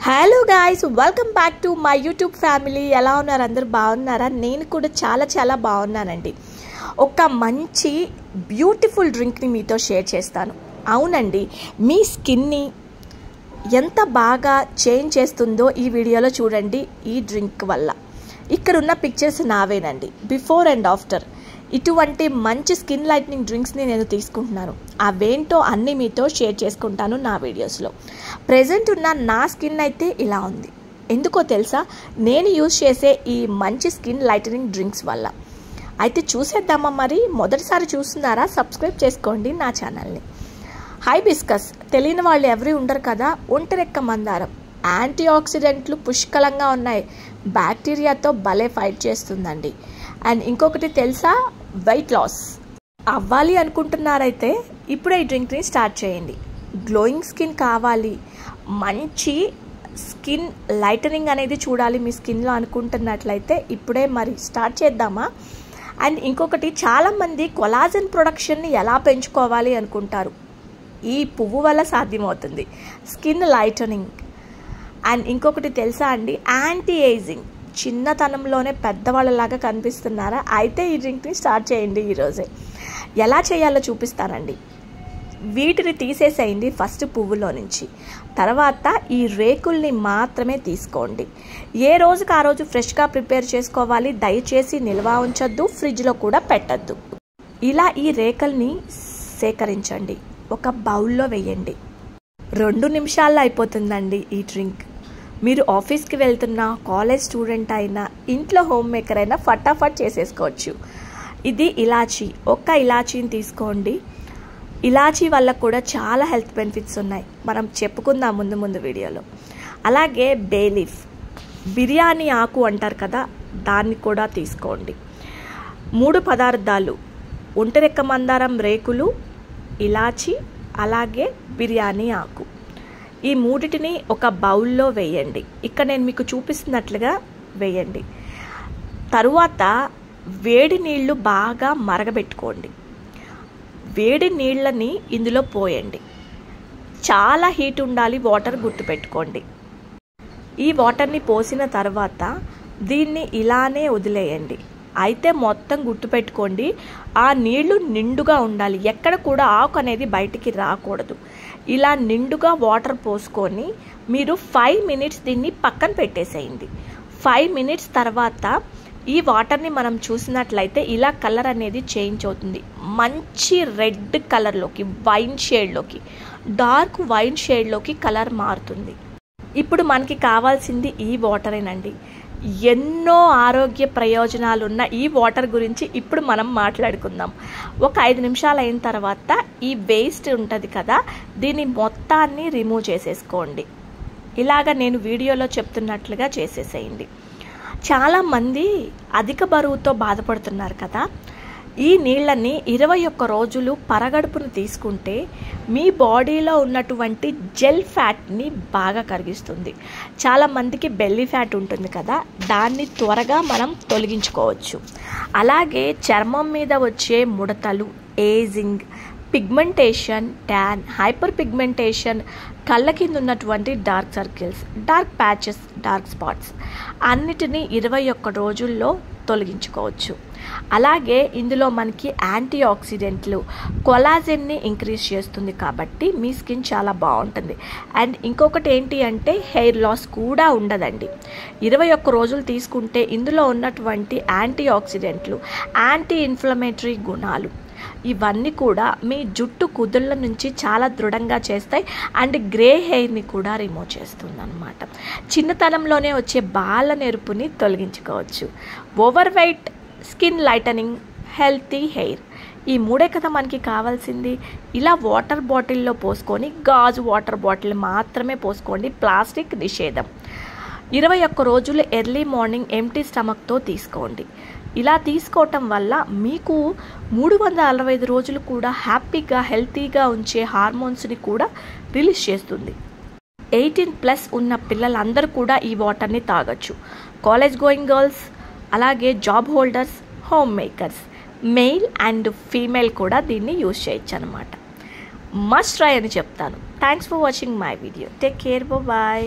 Hello guys, welcome back to my YouTube family. ఎలా ఉన్నారు? అందరూ బాగున్నారా? నేను కూడా చాలా బాగున్నానండి. ఒక మంచి బ్యూటిఫుల్ డ్రింక్ని మీతో షేర్ చేస్తాను. అవునండి, మీ స్కిన్ని ఎంత బాగా చేంజ్ చేస్తుందో ఈ వీడియోలో చూడండి. ఈ డ్రింక్ వల్ల ఇక్కడ ఉన్న పిక్చర్స్ నావేనండి, బిఫోర్ అండ్ ఆఫ్టర్. ఇటువంటి మంచి స్కిన్ లైట్నింగ్ డ్రింక్స్ని నేను తీసుకుంటున్నాను. అవేంటో అన్నీ మీతో షేర్ చేసుకుంటాను నా వీడియోస్లో. ప్రెజెంట్ ఉన్న నా స్కిన్ అయితే ఇలా ఉంది. ఎందుకో తెలుసా? నేను యూజ్ చేసే ఈ మంచి స్కిన్ లైటనింగ్ డ్రింక్స్ వల్ల. అయితే చూసేద్దామా మరి? మొదటిసారి చూస్తున్నారా? సబ్స్క్రైబ్ చేసుకోండి నా ఛానల్ని. హైబిస్కస్ తెలియని వాళ్ళు ఎవరు ఉండరు కదా. ఒంటెరెక్క మందారం యాంటీ ఆక్సిడెంట్లు పుష్కలంగా ఉన్నాయి. బ్యాక్టీరియాతో భలే ఫైట్ చేస్తుందండి. అండ్ ఇంకొకటి తెలుసా? వెయిట్ లాస్ అవ్వాలి అనుకుంటున్నారైతే ఇప్పుడే ఈ డ్రింక్ని స్టార్ట్ చేయండి. గ్లోయింగ్ స్కిన్ కావాలి, మంచి స్కిన్ లైటనింగ్ అనేది చూడాలి మీ స్కిన్లో అనుకుంటున్నట్లయితే ఇప్పుడే మరి స్టార్ట్ చేద్దామా? అండ్ ఇంకొకటి, చాలామంది కొలాజన్ ప్రొడక్షన్ని ఎలా పెంచుకోవాలి అనుకుంటారు. ఈ పువ్వు వల్ల సాధ్యమవుతుంది స్కిన్ లైటనింగ్. అండ్ ఇంకొకటి తెలుసా అండి? Anti ageing. చిన్నతనంలోనే పెద్దవాళ్ళలాగా కనిపిస్తున్నారా? అయితే ఈ డ్రింక్ని స్టార్ట్ చేయండి ఈరోజే. ఎలా చేయాలో చూపిస్తానండి. వీటిని తీసేసేయండి ఫస్ట్ పువ్వులో నుంచి. తర్వాత ఈ రేకుల్ని మాత్రమే తీసుకోండి. ఏ రోజుకి ఆ రోజు ఫ్రెష్గా ప్రిపేర్ చేసుకోవాలి. దయచేసి నిల్వ ఉంచొద్దు, ఫ్రిడ్జ్లో కూడా పెట్టద్దు. ఇలా ఈ రేకల్ని సేకరించండి, ఒక బౌల్లో వేయండి. 2 నిమిషాల్లో అయిపోతుందండి ఈ డ్రింక్. మీరు ఆఫీస్కి వెళ్తున్నా, కాలేజ్ స్టూడెంట్ అయినా, ఇంట్లో హోమ్ మేకర్ అయినా ఫటాఫట్ చేసేసుకోవచ్చు. ఇది ఇలాచీ. ఒక్క ఇలాచీని తీసుకోండి. ఇలాచీ వల్ల కూడా చాలా హెల్త్ బెనిఫిట్స్ ఉన్నాయి, మనం చెప్పుకుందాం ముందు వీడియోలో. అలాగే బే లీఫ్, బిర్యానీ ఆకు అంటారు కదా, దాన్ని కూడా తీసుకోండి. 3 పదార్థాలు: ఒంటెరెక్క మందారం రేకులు, ఇలాచీ, అలాగే బిర్యానీ ఆకు. ఈ మూడిటిని ఒక బౌల్లో వేయండి. ఇక్కడ నేను మీకు చూపిస్తున్నట్లుగా వేయండి. తరువాత వేడి నీళ్లు బాగా మరగబెట్టుకోండి. వేడి నీళ్ళని ఇందులో పోయండి. చాలా హీట్ ఉండాలి వాటర్, గుర్తుపెట్టుకోండి. ఈ వాటర్ని పోసిన తర్వాత దీన్ని ఇలానే వదిలేయండి. అయితే మొత్తం గుర్తుపెట్టుకోండి, ఆ నీళ్లు నిండుగా ఉండాలి. ఎక్కడ కూడా ఆకు అనేది బయటికి రాకూడదు. ఇలా నిండుగా వాటర్ పోసుకొని మీరు 5 మినిట్స్ దీన్ని పక్కన పెట్టేసేయండి. 5 మినిట్స్ తర్వాత ఈ వాటర్ని మనం చూసినట్లయితే ఇలా కలర్ అనేది చేంజ్ అవుతుంది. మంచి రెడ్ కలర్లోకి, వైన్ షేడ్లోకి, డార్క్ వైన్ షేడ్లోకి కలర్ మారుతుంది. ఇప్పుడు మనకి కావాల్సింది ఈ వాటరేనండి. ఎన్నో ఆరోగ్య ప్రయోజనాలు ఉన్న ఈ వాటర్ గురించి ఇప్పుడు మనం మాట్లాడుకుందాం. ఒక 5 నిమిషాలు అయిన తర్వాత ఈ వేస్ట్ ఉంటుంది కదా, దీన్ని మొత్తాన్ని రిమూవ్ చేసేసుకోండి. ఇలాగ నేను వీడియోలో చెప్తున్నట్లుగా చేసేసేయండి. చాలామంది అధిక బరువుతో బాధపడుతున్నారు కదా. ఈ నీళ్ళని 21 రోజులు పరగడుపును తీసుకుంటే మీ బాడీలో ఉన్నటువంటి జెల్ ఫ్యాట్ని బాగా కరిగిస్తుంది. చాలామందికి బెల్లీ ఫ్యాట్ ఉంటుంది కదా, దాన్ని త్వరగా మనం తొలగించుకోవచ్చు. అలాగే చర్మం మీద వచ్చే ముడతలు, ageing, pigmentation, tan, hyper pigmentation, కళ్ళ కింద ఉన్నటువంటి dark circles, dark patches, dark spots అన్నిటినీ 21 రోజుల్లో తొలగించుకోవచ్చు. అలాగే ఇందులో మనకి యాంటీ ఆక్సిడెంట్లు, కొలాజెన్ని ఇంక్రీజ్ చేస్తుంది కాబట్టి మీ స్కిన్ చాలా బాగుంటుంది. అండ్ ఇంకొకటి ఏంటి అంటే హెయిర్ లాస్ కూడా ఉండదండి. 21 రోజులు తీసుకుంటే ఇందులో ఉన్నటువంటి యాంటీ ఆక్సిడెంట్లు, యాంటీ ఇన్ఫ్లమేటరీ గుణాలు ఇవన్నీ కూడా మీ జుట్టు కుదుళ్ళ నుంచి చాలా దృఢంగా చేస్తాయి. అండ్ గ్రే హెయిర్ని కూడా రిమూవ్ చేస్తుంది అన్నమాట. చిన్నతనంలోనే వచ్చే బాల నెరుపుని తొలగించుకోవచ్చు. Overweight, skin lightening, healthy hair, ఈ 3 కదా మనకి కావాల్సింది. ఇలా వాటర్ బాటిల్లో పోసుకొని, గాజు వాటర్ బాటిల్ మాత్రమే పోసుకోండి. ప్లాస్టిక్ నిషేధం. 21 రోజులు ఎర్లీ మార్నింగ్ ఎంప్టీ స్టమక్తో తీసుకోండి. ఇలా తీసుకోవటం వల్ల మీకు 365 రోజులు కూడా హ్యాపీగా, హెల్తీగా ఉంచే హార్మోన్స్ని కూడా రిలీజ్ చేస్తుంది. 18+ ఉన్న పిల్లలందరూ కూడా ఈ వాటర్ని తాగొచ్చు. కాలేజ్ గోయింగ్ గర్ల్స్, అలాగే job holders, home makers, male and female కూడా దీన్ని యూజ్ చేయొచ్చు అనమాట. మస్ట్ ట్రై అని చెప్తాను. Thanks for watching my video. Take care, bye.